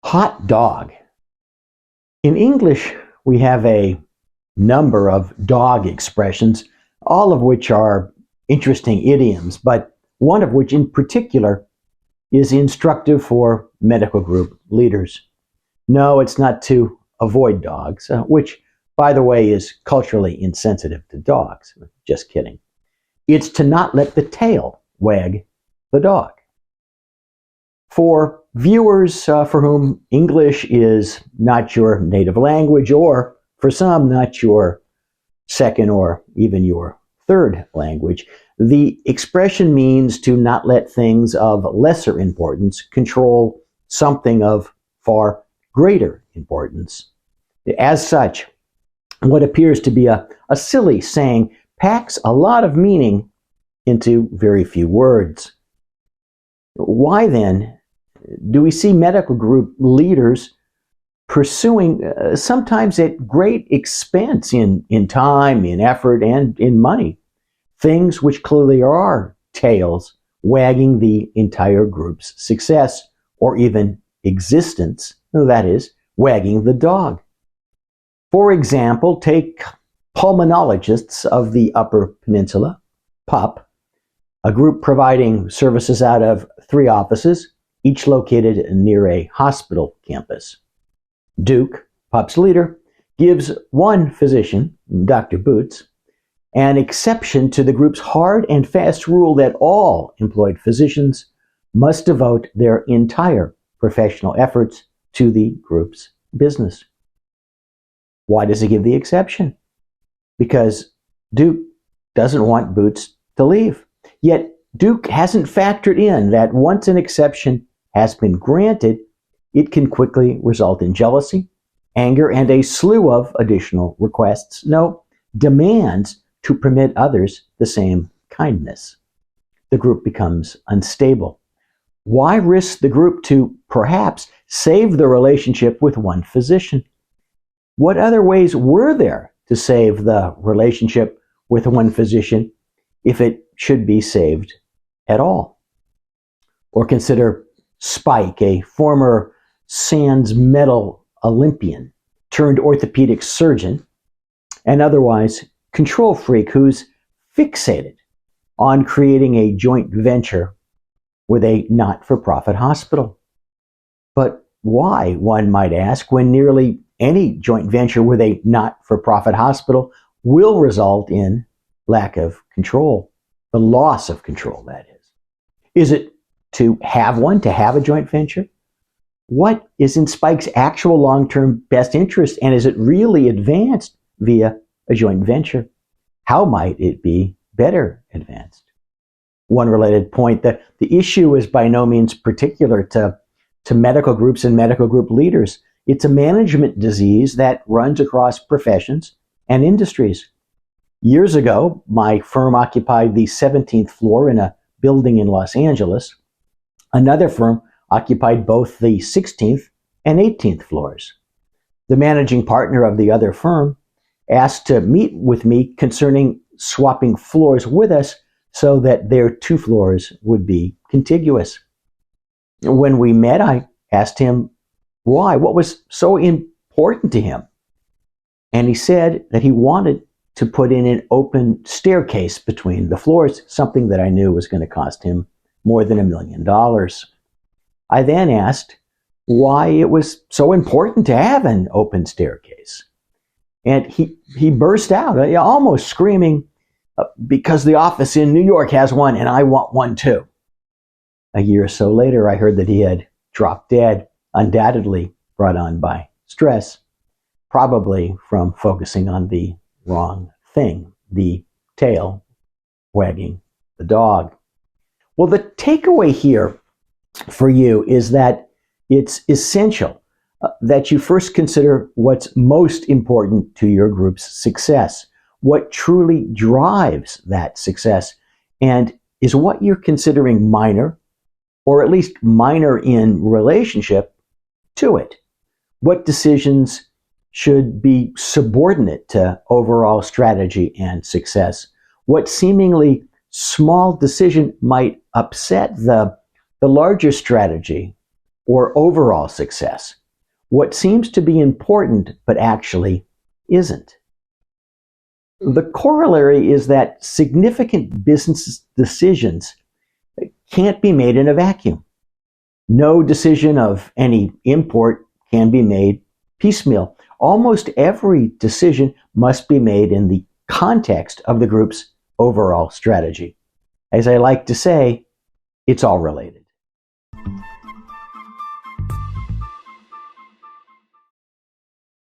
Hot dog. In English, we have a number of dog expressions, all of which are interesting idioms, but one of which in particular is instructive for medical group leaders. No, it's not to avoid dogs, which, by the way, is culturally insensitive to dogs. Just kidding. It's to not let the tail wag the dog. For viewers for whom English is not your native language, or for some not your second or even your third language, the expression means to not let things of lesser importance control something of far greater importance. As such, what appears to be a silly saying packs a lot of meaning into very few words. Why then do we see medical group leaders pursuing, sometimes at great expense in time, in effort, and in money, things which clearly are tails wagging the entire group's success or even existence, that is, wagging the dog? For example, take pulmonologists of the Upper Peninsula, PUP, a group providing services out of 3 offices, each located near a hospital campus. Duke, PUP's leader, gives one physician, Dr. Boots, an exception to the group's hard and fast rule that all employed physicians must devote their entire professional efforts to the group's business. Why does he give the exception? Because Duke doesn't want Boots to leave. Yet Duke hasn't factored in that once an exception has been granted, it can quickly result in jealousy, anger, and a slew of additional requests, no, demands to permit others the same kindness. The group becomes unstable. Why risk the group to perhaps save the relationship with one physician? What other ways were there to save the relationship with one physician if it should be saved at all? Or consider Spike, a former Sands medal Olympian turned orthopedic surgeon and otherwise control freak who's fixated on creating a joint venture with a not-for-profit hospital. But why, one might ask, when nearly any joint venture with a not-for-profit hospital will result in lack of control, the loss of control, that is. Is it to have one, to have a joint venture? What is in Spike's actual long-term best interest, and is it really advanced via a joint venture? How might it be better advanced? One related point, that the issue is by no means particular to medical groups and medical group leaders. It's a management disease that runs across professions and industries. Years ago, my firm occupied the 17th floor in a building in Los Angeles. Another firm occupied both the 16th and 18th floors. The managing partner of the other firm asked to meet with me concerning swapping floors with us so that their 2 floors would be contiguous. When we met, I asked him why, what was so important to him. And he said that he wanted to put in an open staircase between the floors, something that I knew was going to cost him more than $1 million. I then asked why it was so important to have an open staircase. And he burst out, almost screaming, because the office in New York has one and I want one too. A year or so later, I heard that he had dropped dead, undoubtedly brought on by stress, probably from focusing on the wrong thing, the tail wagging the dog. Well, the takeaway here for you is that it's essential that you first consider what's most important to your group's success, what truly drives that success, and is what you're considering minor, or at least minor in relationship to it. What decisions should be subordinate to overall strategy and success? What seemingly small decision might upset the larger strategy or overall success. What seems to be important but actually isn't. The corollary is that significant business decisions can't be made in a vacuum. No decision of any import can be made piecemeal. Almost every decision must be made in the context of the group's overall strategy. As I like to say, it's all related.